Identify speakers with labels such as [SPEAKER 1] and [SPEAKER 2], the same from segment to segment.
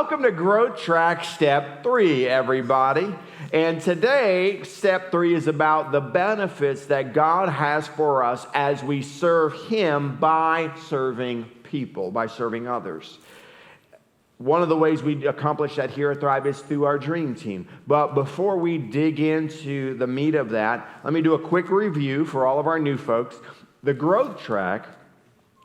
[SPEAKER 1] welcome to Growth Track Step 3, everybody. And today, Step 3 is about the benefits that God has for us as we serve Him by serving people, by serving others. One of the ways we accomplish that here at Thrive is through our Dream Team. But before we dig into the meat of that, let me do a quick review for all of our new folks. The Growth Track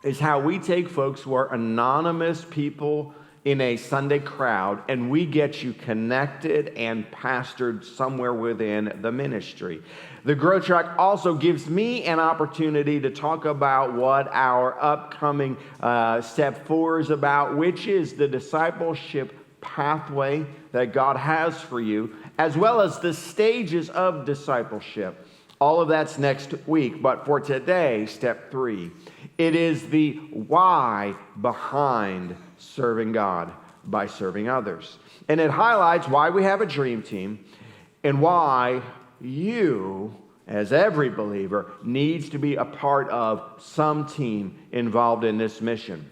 [SPEAKER 1] is how we take folks who are anonymous people in a Sunday crowd, and we get you connected and pastored somewhere within the ministry. The Growth Track also gives me an opportunity to talk about what our upcoming Step 4 is about, which is the discipleship pathway that God has for you, as well as the stages of discipleship. All of that's next week, but for today, Step 3, it is the why behind serving God by serving others. And it highlights why we have a dream team and why you, as every believer, needs to be a part of some team involved in this mission.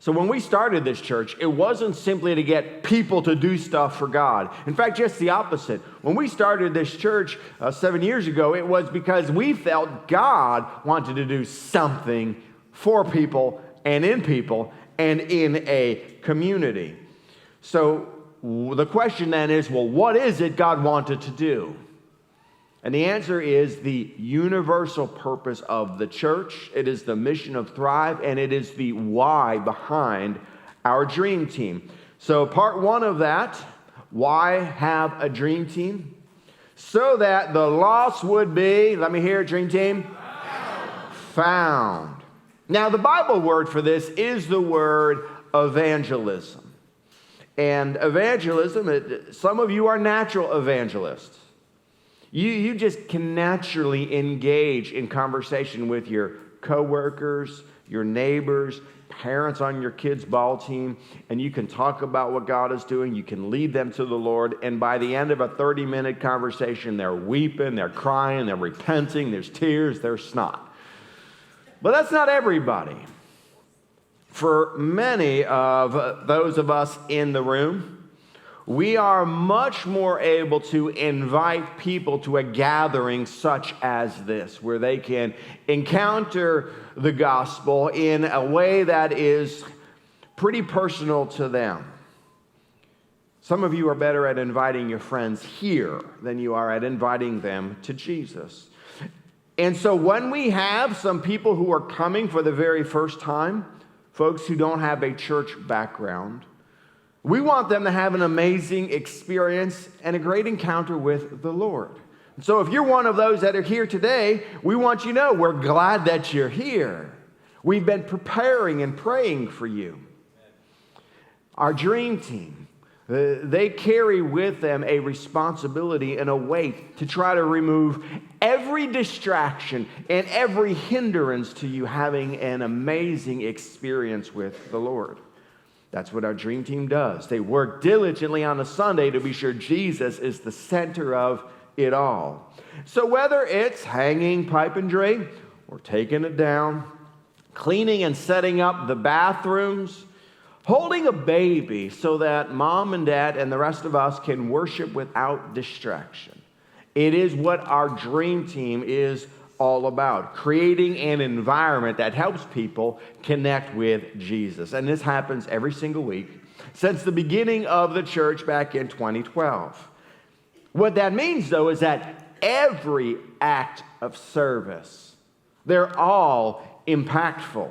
[SPEAKER 1] So when we started this church, it wasn't simply to get people to do stuff for God. In fact, just the opposite. When we started this church 7 years ago, it was because we felt God wanted to do something for people and in a community. So the question then is, well, what is it God wanted to do? And the answer is the universal purpose of the church. It is the mission of Thrive, and it is the why behind our dream team. So part one of that, why have a dream team? So that the lost would be, let me hear it, dream team, found. Now, the Bible word for this is the word evangelism. And evangelism, some of you are natural evangelists. You just can naturally engage in conversation with your coworkers, your neighbors, parents on your kids' ball team, and you can talk about what God is doing. You can lead them to the Lord, and by the end of a 30-minute conversation, they're weeping, they're crying, they're repenting, there's tears, there's snot. But that's not everybody. For many of those of us in the room, we are much more able to invite people to a gathering such as this, where they can encounter the gospel in a way that is pretty personal to them. Some of you are better at inviting your friends here than you are at inviting them to Jesus. And so when we have some people who are coming for the very first time, folks who don't have a church background, we want them to have an amazing experience and a great encounter with the Lord. So if you're one of those that are here today, we want you to know we're glad that you're here. We've been preparing and praying for you. Our dream team, they carry with them a responsibility and a weight to try to remove every distraction and every hindrance to you having an amazing experience with the Lord. That's what our dream team does. They work diligently on a Sunday to be sure Jesus is the center of it all. So whether it's hanging pipe and drape or taking it down, cleaning and setting up the bathrooms, holding a baby so that mom and dad and the rest of us can worship without distraction. It is what our dream team is all about, creating an environment that helps people connect with Jesus. And this happens every single week since the beginning of the church back in 2012. What that means, though, is that every act of service, they're all impactful.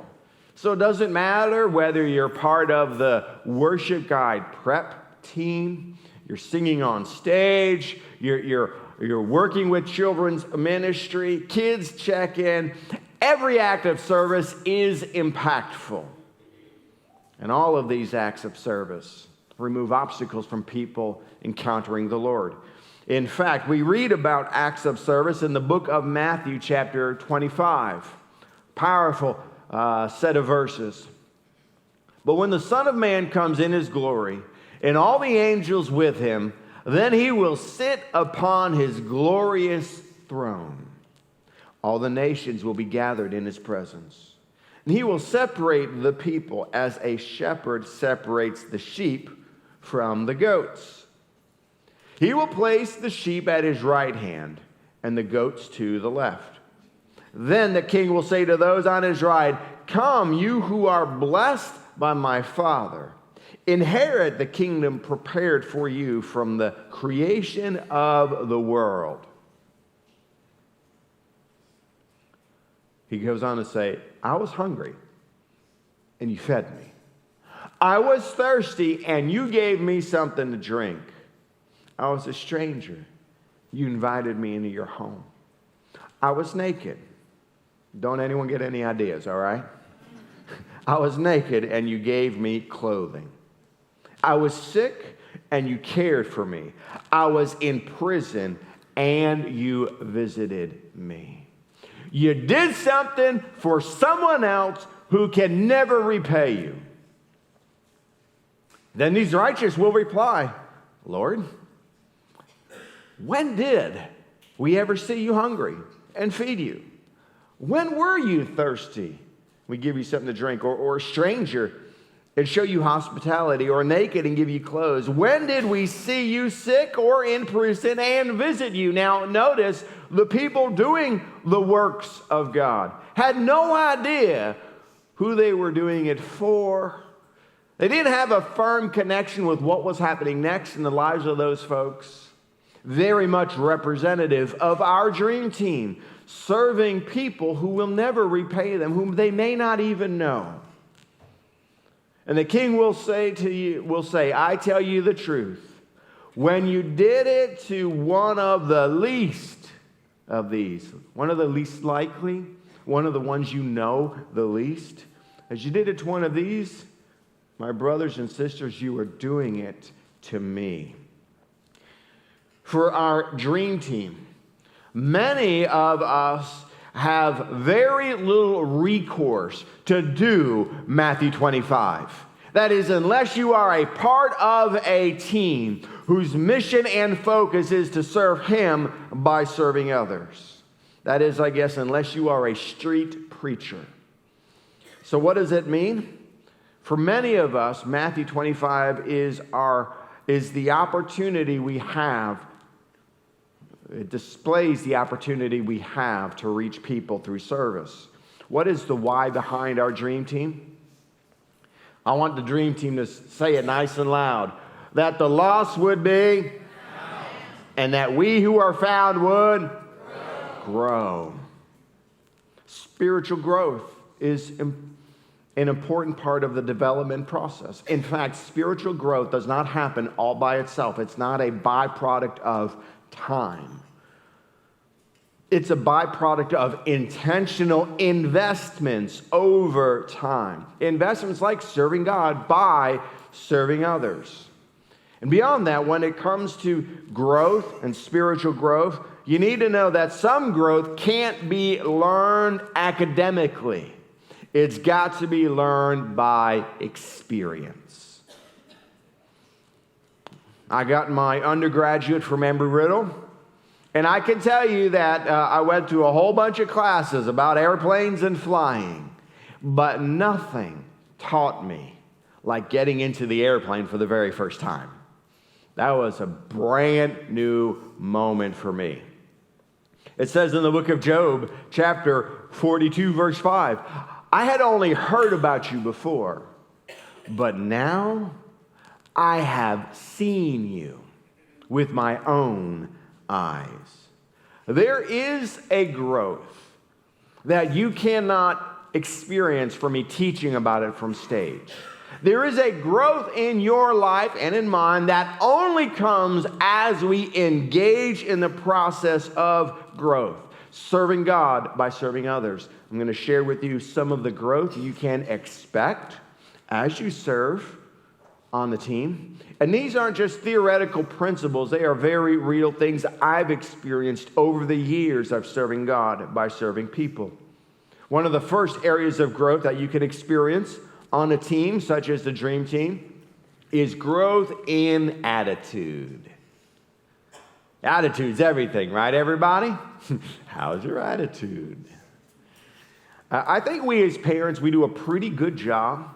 [SPEAKER 1] So it doesn't matter whether you're part of the worship guide prep team, you're singing on stage, you're working with children's ministry, kids check-in. Every act of service is impactful. And all of these acts of service remove obstacles from people encountering the Lord. In fact, we read about acts of service in the book of Matthew, chapter 25. Powerful set of verses. But when the Son of Man comes in his glory, and all the angels with him, then he will sit upon his glorious throne. All the nations will be gathered in his presence. And he will separate the people as a shepherd separates the sheep from the goats. He will place the sheep at his right hand and the goats to the left. Then the king will say to those on his right, "Come, you who are blessed by my Father. Inherit the kingdom prepared for you from the creation of the world." He goes on to say, "I was hungry, and you fed me. I was thirsty, and you gave me something to drink. I was a stranger. You invited me into your home. I was naked." Don't anyone get any ideas, all right? "I was naked, and you gave me clothing. I was sick, and you cared for me. I was in prison, and you visited me." You did something for someone else who can never repay you. Then these righteous will reply, "Lord, when did we ever see you hungry and feed you? When were you thirsty? We give you something to drink, or a stranger and show you hospitality, or naked and give you clothes? When did we see you sick or in prison and visit you?" Now notice, the people doing the works of God had no idea who they were doing it for. They didn't have a firm connection with what was happening next in the lives of those folks. Very much representative of our dream team, serving people who will never repay them, whom they may not even know. And the king will say to you, "I tell you the truth. When you did it to one of the least of these," one of the least likely, one of the ones you know the least, "as you did it to one of these, my brothers and sisters, you are doing it to me." For our dream team, many of us have very little recourse to do Matthew 25. That is, unless you are a part of a team whose mission and focus is to serve Him by serving others. That is, I guess, unless you are a street preacher. So what does it mean? For many of us, Matthew 25 is the opportunity we have. It displays the opportunity we have to reach people through service. What is the why behind our dream team? I want the dream team to say it nice and loud. That the lost would be, and that we who are found would grow. Spiritual growth is an important part of the development process. In fact, spiritual growth does not happen all by itself. It's not a byproduct of time. It's a byproduct of intentional investments over time. Investments like serving God by serving others. And beyond that, when it comes to growth and spiritual growth, you need to know that some growth can't be learned academically. It's got to be learned by experience. I got my undergraduate from Embry-Riddle, and I can tell you that I went to a whole bunch of classes about airplanes and flying, but nothing taught me like getting into the airplane for the very first time. That was a brand new moment for me. It says in the book of Job, chapter 42, verse 5, "I had only heard about you before, but now I have seen you with my own eyes." There is a growth that you cannot experience from me teaching about it from stage. There is a growth in your life and in mine that only comes as we engage in the process of growth, serving God by serving others. I'm going to share with you some of the growth you can expect as you serve on the team. And these aren't just theoretical principles. They are very real things I've experienced over the years of serving God by serving people. One of the first areas of growth that you can experience on a team, such as the Dream Team, is growth in attitude. Attitude's everything, right, everybody? How's your attitude? I think we as parents, we do a pretty good job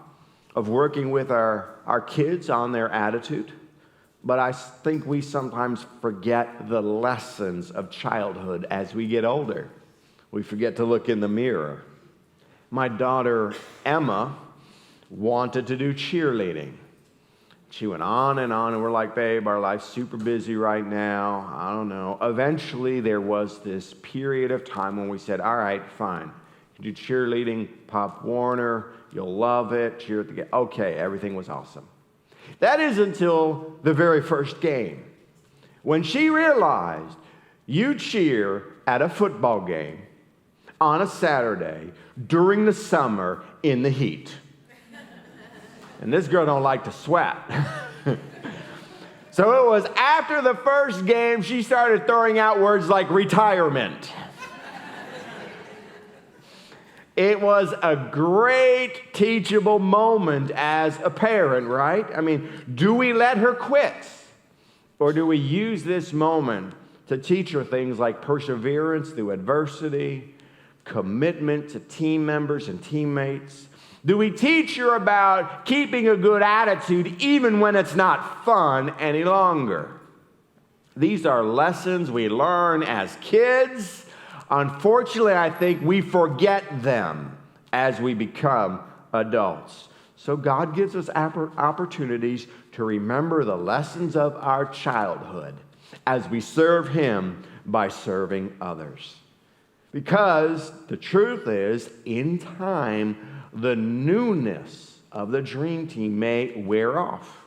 [SPEAKER 1] of working with our kids on their attitude. But I think we sometimes forget the lessons of childhood as we get older. We forget to look in the mirror. My daughter, Emma, wanted to do cheerleading. She went on, and we're like, babe, our life's super busy right now. I don't know. Eventually, there was this period of time when we said, all right, fine. You do cheerleading, Pop Warner, you'll love it. Cheer at the game. Okay, everything was awesome. That is until the very first game, when she realized you cheer at a football game on a Saturday during the summer in the heat. And this girl don't like to sweat. So it was after the first game, she started throwing out words like retirement. It was a great teachable moment as a parent, right? I mean, do we let her quit? Or do we use this moment to teach her things like perseverance through adversity, commitment to team members and teammates? Do we teach her about keeping a good attitude even when it's not fun any longer? These are lessons we learn as kids. Unfortunately, I think we forget them as we become adults. So God gives us opportunities to remember the lessons of our childhood as we serve Him by serving others. Because the truth is, in time, the newness of the dream team may wear off.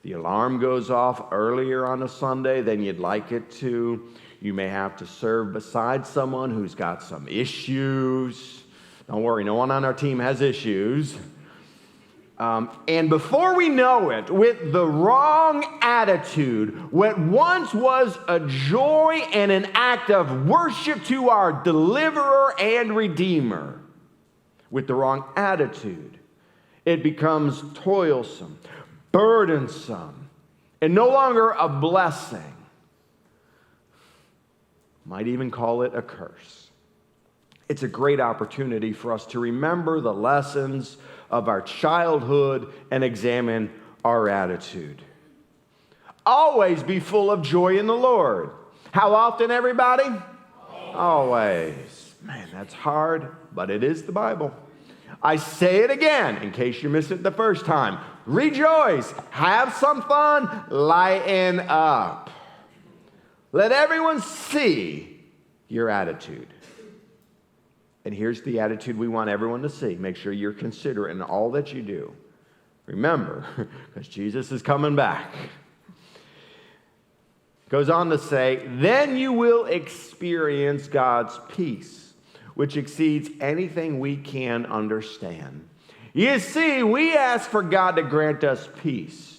[SPEAKER 1] The alarm goes off earlier on a Sunday than you'd like it to. You may have to serve beside someone who's got some issues. Don't worry, no one on our team has issues. And before we know it, with the wrong attitude, what once was a joy and an act of worship to our deliverer and redeemer, with the wrong attitude, it becomes toilsome, burdensome, and no longer a blessing. Might even call it a curse. It's a great opportunity for us to remember the lessons of our childhood and examine our attitude. Always be full of joy in the Lord. How often, everybody? Always. Man, that's hard, but it is the Bible. I say it again in case you missed it the first time. Rejoice. Have some fun. Lighten up. Let everyone see your attitude. And here's the attitude we want everyone to see. Make sure you're considerate in all that you do. Remember, because Jesus is coming back. Goes on to say, then you will experience God's peace, which exceeds anything we can understand. You see, we ask for God to grant us peace.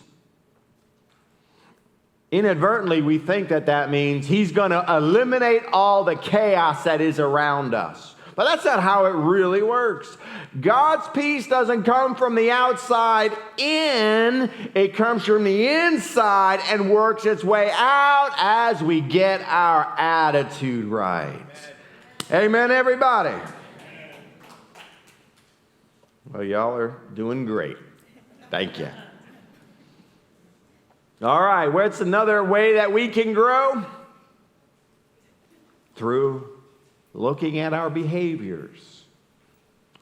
[SPEAKER 1] Inadvertently, we think that means He's going to eliminate all the chaos that is around us. But that's not how it really works. God's peace doesn't come from the outside in. It comes from the inside and works its way out as we get our attitude right. Amen, everybody? Well, y'all are doing great. Thank you. All right, what's another way that we can grow? Through looking at our behaviors.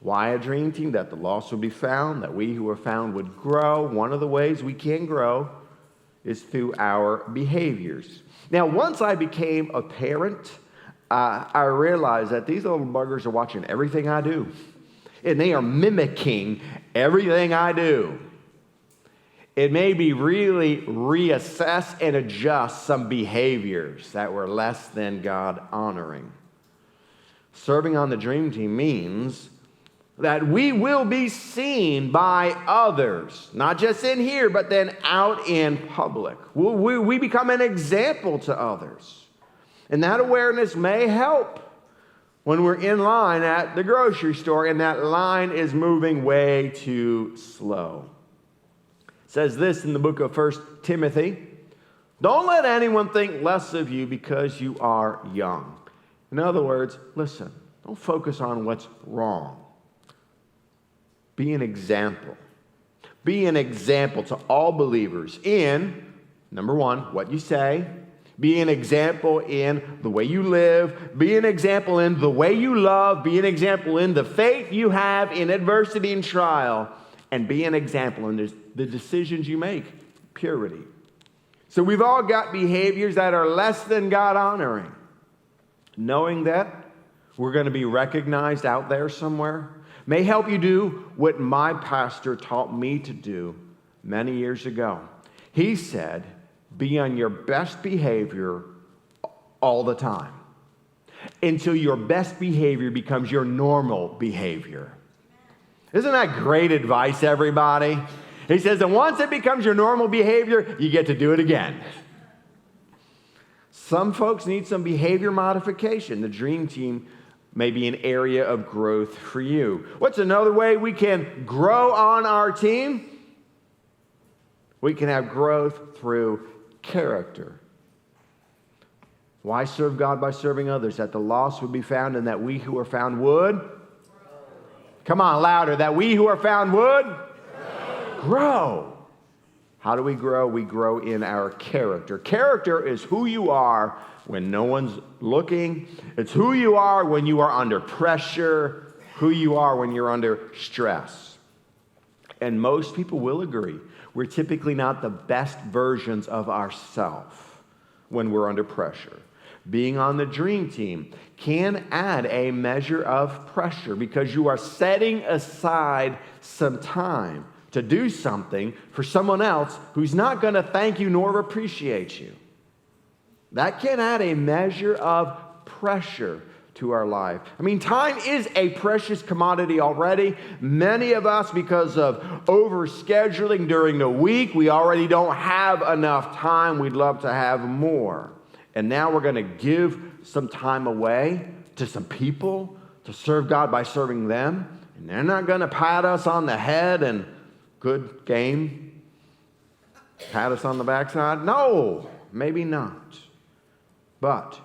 [SPEAKER 1] Why a dream team? That the lost would be found, that we who are found would grow. One of the ways we can grow is through our behaviors. Now, once I became a parent, I realized that these little buggers are watching everything I do. And they are mimicking everything I do. It made me really reassess and adjust some behaviors that were less than God-honoring. Serving on the dream team means that we will be seen by others, not just in here, but then out in public. We become an example to others. And that awareness may help when we're in line at the grocery store and that line is moving way too slow. It says this in the book of 1 Timothy, don't let anyone think less of you because you are young. In other words, listen, don't focus on what's wrong. Be an example. Be an example to all believers in Number one, what you say. Be an example in the way you live. Be an example in the way you love. Be an example in the faith you have in adversity and trial. And be an example in the decisions you make. Purity. So we've all got behaviors that are less than God-honoring. Knowing that we're going to be recognized out there somewhere may help you do what my pastor taught me to do many years ago. He said, be on your best behavior all the time until your best behavior becomes your normal behavior. Isn't that great advice, everybody? He says that once it becomes your normal behavior, you get to do it again. Some folks need some behavior modification. The Dream Team may be an area of growth for you. What's another way we can grow on our team? We can have growth through character. Why serve God by serving others? That the lost would be found and that we who are found would? Come on, louder. That we who are found would? Grow. How do we grow? We grow in our character. Character is who you are when no one's looking. It's who you are when you are under pressure, who you are when you're under stress. And most people will agree, we're typically not the best versions of ourselves when we're under pressure. Being on the Dream Team can add a measure of pressure because you are setting aside some time to do something for someone else who's not going to thank you nor appreciate you. That can add a measure of pressure to our life. I mean, time is a precious commodity already. Many of us, because of overscheduling during the week, we already don't have enough time. We'd love to have more. And now we're going to give some time away to some people to serve God by serving them. And they're not going to pat us on the head and good game, pat us on the backside. No, maybe not. But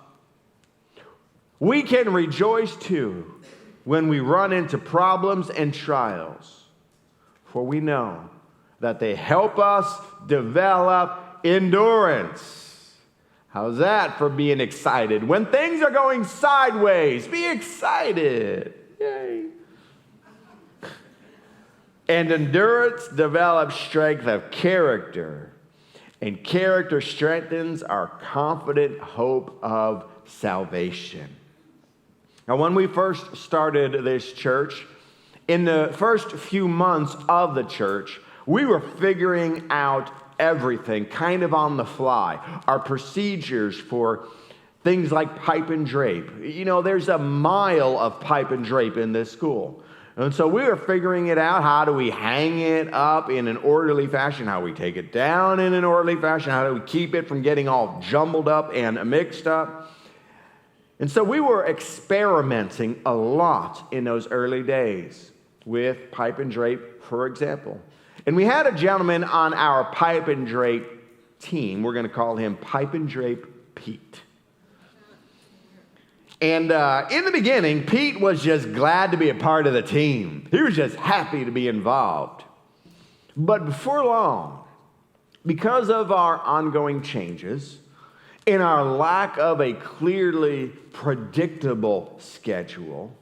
[SPEAKER 1] we can rejoice too when we run into problems and trials, for we know that they help us develop endurance. How's that for being excited? When things are going sideways, be excited. Yay. And endurance develops strength of character, and character strengthens our confident hope of salvation. Now, when we first started this church, in the first few months of the church, we were figuring out everything kind of on the fly. Our procedures for things like pipe and drape. You know, there's a mile of pipe and drape in this school. And so we were figuring it out. How do we hang it up in an orderly fashion? How do we take it down in an orderly fashion? How do we keep it from getting all jumbled up and mixed up? And so we were experimenting a lot in those early days with pipe and drape, for example. And we had a gentleman on our pipe and drape team. We're going to call him Pipe and Drape Pete. And in the beginning, Pete was just glad to be a part of the team. He was just happy to be involved. But before long, because of our ongoing changes, in our lack of a clearly predictable schedule,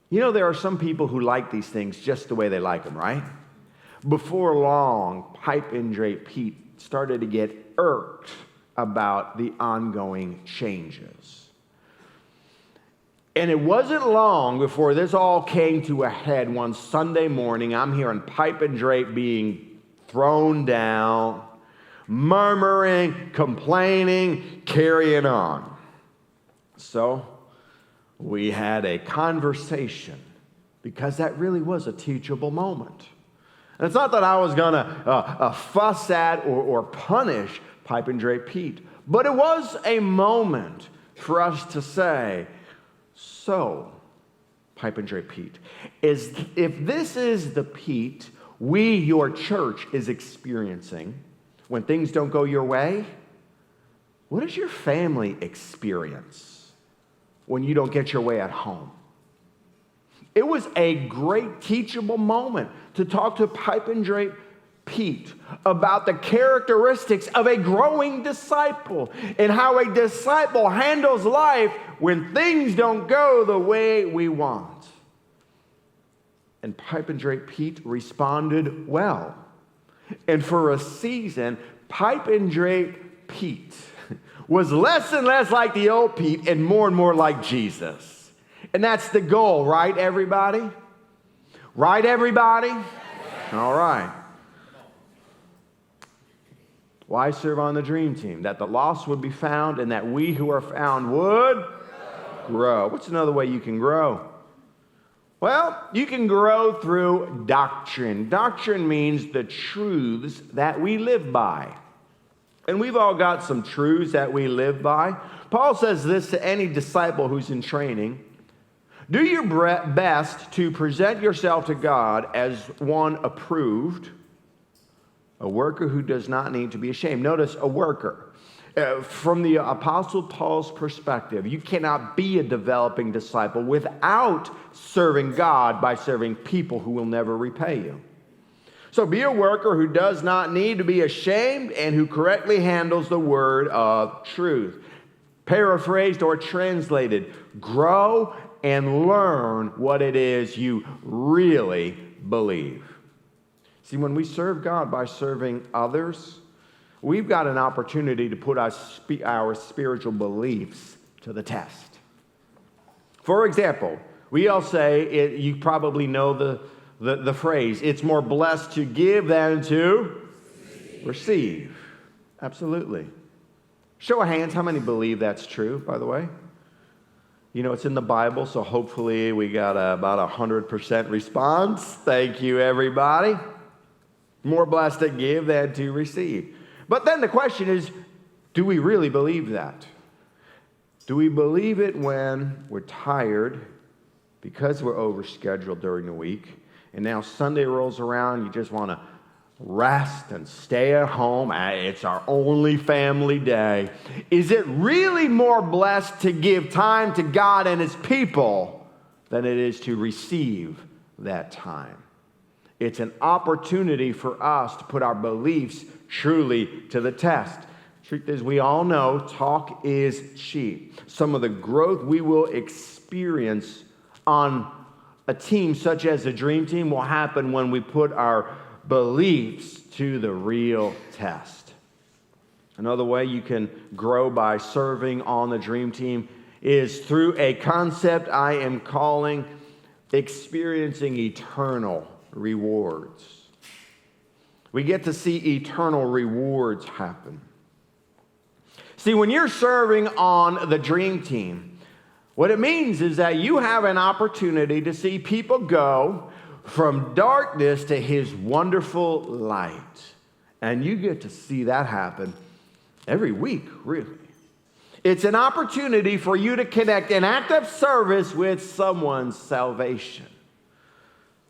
[SPEAKER 1] you know, there are some people who like these things just the way they like them, right? Before long, Pipe and Drape Pete started to get irked about the ongoing changes. And it wasn't long before this all came to a head one Sunday morning. I'm hearing Pipe and Drape being thrown down, murmuring, complaining, carrying on. So we had a conversation because that really was a teachable moment. And it's not that I was going to fuss at or punish Pipe and Drape Pete, but it was a moment for us to say, so, Pipe and Drape Pete, if this is the Pete your church, is experiencing when things don't go your way, what does your family experience when you don't get your way at home? It was a great teachable moment to talk to Pipe and Drape Pete about the characteristics of a growing disciple and how a disciple handles life when things don't go the way we want. And Pipe and Drape Pete responded well. And for a season, Pipe and Drape Pete was less and less like the old Pete and more like Jesus. And that's the goal, right, everybody? Right, everybody? All right. Why serve on the dream team? That the lost would be found and that we who are found would grow. What's another way you can grow? Well, you can grow through doctrine. Doctrine means the truths that we live by. And we've all got some truths that we live by. Paul says this to any disciple who's in training. Do your best to present yourself to God as one approved, a worker who does not need to be ashamed. Notice a worker. From the Apostle Paul's perspective, you cannot be a developing disciple without serving God by serving people who will never repay you. So be a worker who does not need to be ashamed and who correctly handles the word of truth. Paraphrased or translated, grow and learn what it is you really believe. See, when we serve God by serving others, we've got an opportunity to put our spiritual beliefs to the test. For example, we all say, you probably know the phrase, it's more blessed to give than to receive. Absolutely. Show of hands, how many believe that's true, by the way? You know, it's in the Bible, so hopefully we got about 100% response. Thank you, everybody. More blessed to give than to receive. But then the question is, do we really believe that? Do we believe it when we're tired because we're overscheduled during the week, and now Sunday rolls around, you just want to rest and stay at home? It's our only family day. Is it really more blessed to give time to God and His people than it is to receive that time? It's an opportunity for us to put our beliefs truly to the test. Truth is, we all know talk is cheap. Some of the growth we will experience on a team such as the Dream Team will happen when we put our beliefs to the real test. Another way you can grow by serving on the Dream Team is through a concept I am calling experiencing eternal rewards. We get to see eternal rewards happen. See, when you're serving on the Dream Team, what it means is that you have an opportunity to see people go from darkness to His wonderful light. And you get to see that happen every week, really. It's an opportunity for you to connect an act of service with someone's salvation.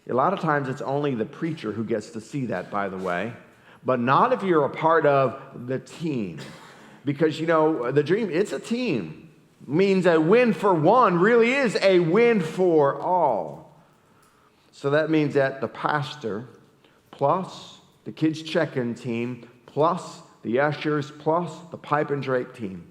[SPEAKER 1] A lot of times it's only the preacher who gets to see that, by the way, but not if you're a part of the team. Because, you know, the dream, it's a team. It means a win for one really is a win for all. So that means that the pastor, plus the kids check-in team, plus the ushers, plus the Pipe and Drape team,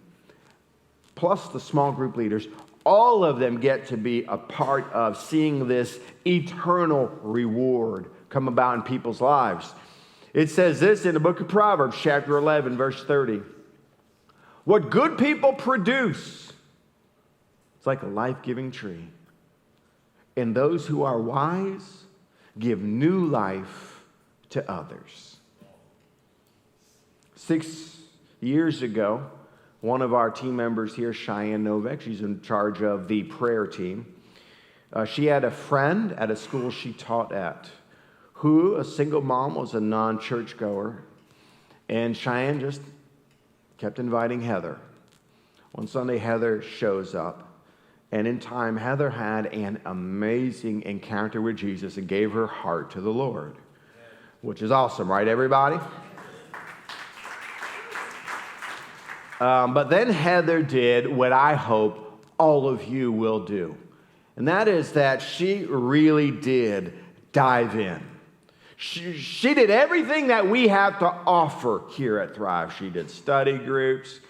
[SPEAKER 1] plus the small group leaders, all of them get to be a part of seeing this eternal reward come about in people's lives. It says this in the book of Proverbs, chapter 11, verse 30. What good people produce, it's like a life-giving tree. And those who are wise give new life to others. 6 years ago, one of our team members here, Cheyenne Novak, she's in charge of the prayer team. She had a friend at a school she taught at who, a single mom, was a non-church goer. And Cheyenne just kept inviting Heather. One Sunday, Heather shows up. And in time, Heather had an amazing encounter with Jesus and gave her heart to the Lord, which is awesome, right, everybody? But then Heather did what I hope all of you will do. And that is that she really did dive in. She did everything that we have to offer here at Thrive. She did study groups.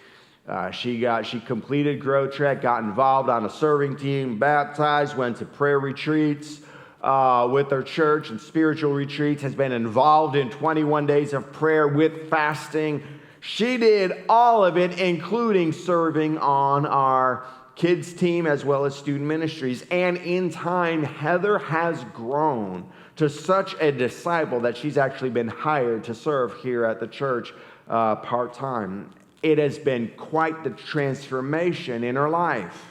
[SPEAKER 1] She completed Grow Trek, got involved on a serving team, baptized, went to prayer retreats with her church and spiritual retreats, has been involved in 21 days of prayer with fasting. She did all of it, including serving on our kids team as well as student ministries. And in time, Heather has grown to such a disciple that she's actually been hired to serve here at the church part-time. It has been quite the transformation in her life.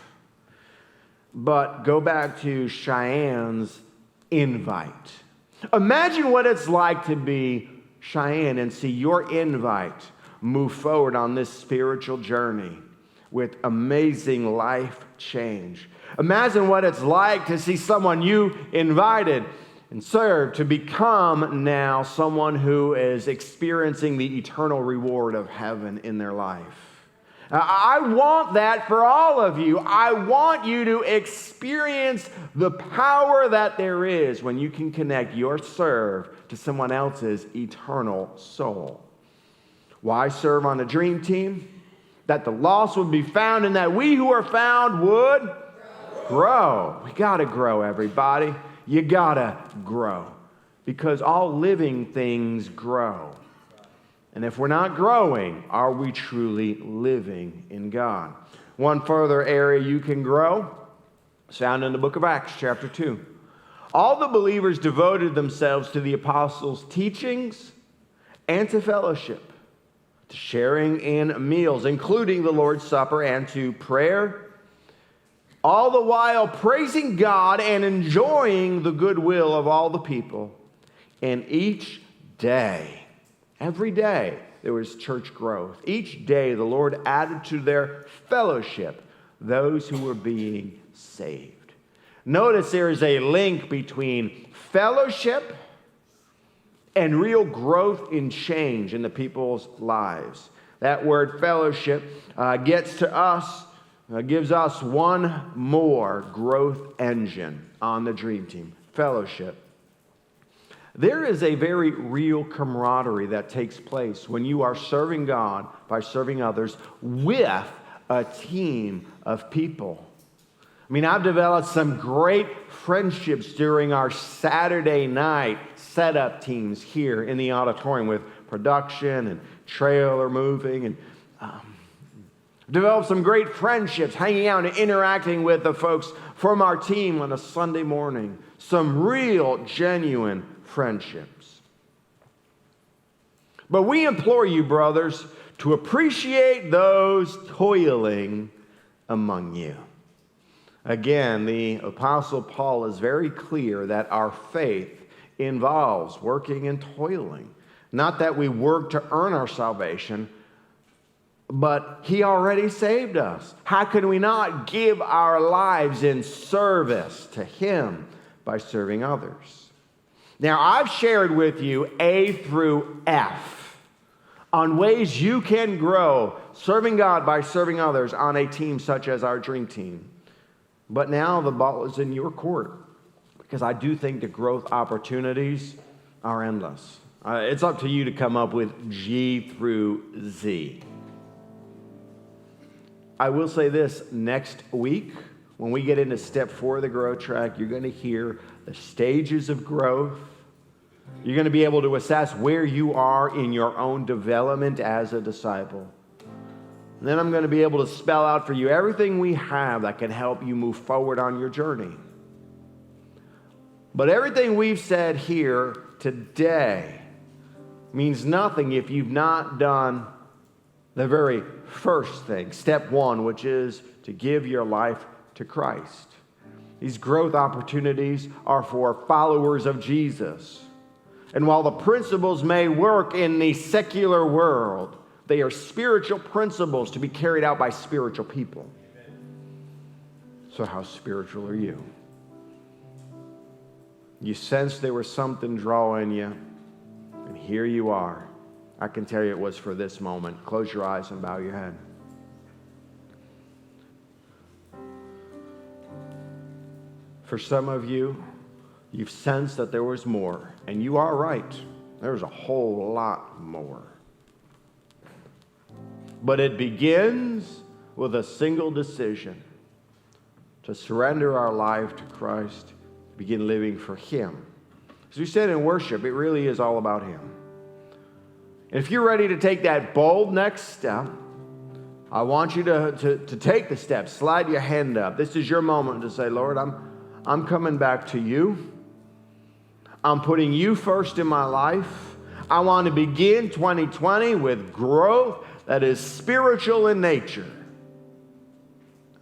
[SPEAKER 1] But go back to Cheyenne's invite. Imagine what it's like to be Cheyenne and see your invite move forward on this spiritual journey with amazing life change. Imagine what it's like to see someone you invited and served to become now someone who is experiencing the eternal reward of heaven in their life. I want that for all of you. I want you to experience the power that there is when you can connect your serve to someone else's eternal soul. Why serve on a dream team? That the lost would be found and that we who are found would grow. We got to grow, everybody. You got to grow because all living things grow. And if we're not growing, are we truly living in God? One further area you can grow is found in the book of Acts, chapter 2. All the believers devoted themselves to the apostles' teachings and to fellowship, to sharing in meals, including the Lord's Supper, and to prayer, all the while praising God and enjoying the goodwill of all the people. And each day, every day, there was church growth. Each day, the Lord added to their fellowship those who were being saved. Notice there is a link between fellowship and real growth in change in the people's lives. That word fellowship gets to us, gives us one more growth engine on the dream team, fellowship. There is a very real camaraderie that takes place when you are serving God by serving others with a team of people. I mean, I've developed some great friendships during our Saturday night setup teams here in the auditorium with production and trailer moving, and developed some great friendships hanging out and interacting with the folks from our team on a Sunday morning. Some real, genuine friendships. But we implore you, brothers, to appreciate those toiling among you. Again, the Apostle Paul is very clear that our faith involves working and toiling. Not that we work to earn our salvation, but He already saved us. How can we not give our lives in service to Him by serving others? Now, I've shared with you A through F on ways you can grow serving God by serving others on a team such as our dream team. But now the ball is in your court, because I do think the growth opportunities are endless. It's up to you to come up with G through Z. I will say this, next week, when we get into step 4 of the Grow Track, you're going to hear the stages of growth. You're going to be able to assess where you are in your own development as a disciple. And then I'm going to be able to spell out for you everything we have that can help you move forward on your journey. But everything we've said here today means nothing if you've not done the very first thing, step 1, which is to give your life to Christ. These growth opportunities are for followers of Jesus. And while the principles may work in the secular world, they are spiritual principles to be carried out by spiritual people. So how spiritual are you? You sensed there was something drawing you, and here you are. I can tell you it was for this moment. Close your eyes and bow your head. For some of you, You've sensed that there was more, and you are right. There's a whole lot more. But it begins with a single decision to surrender our life to Christ, begin living for Him. As we said in worship, it really is all about Him. And if you're ready to take that bold next step, I want you to take the step. Slide your hand up. This is your moment to say, Lord, I'm coming back to you. I'm putting you first in my life. I want to begin 2020 with growth that is spiritual in nature.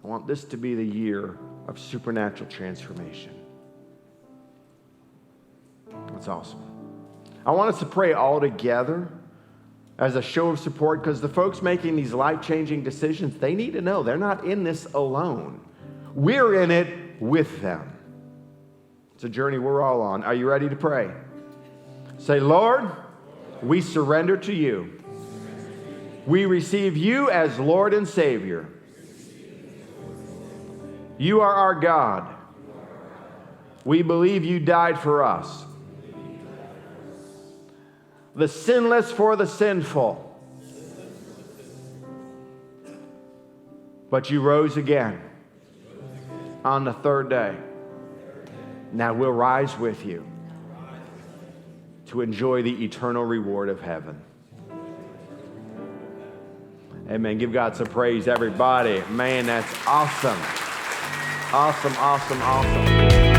[SPEAKER 1] I want this to be the year of supernatural transformation. That's awesome. I want us to pray all together as a show of support, because the folks making these life-changing decisions, they need to know they're not in this alone. We're in it with them. It's a journey we're all on. Are you ready to pray? Say, Lord, we surrender to you. We receive you as Lord and Savior. You are our God. We believe you died for us. The sinless for the sinful. But you rose again on the third day. Now we'll rise with you to enjoy the eternal reward of heaven. Amen. Give God some praise, everybody. Man, that's awesome. Awesome, awesome, awesome.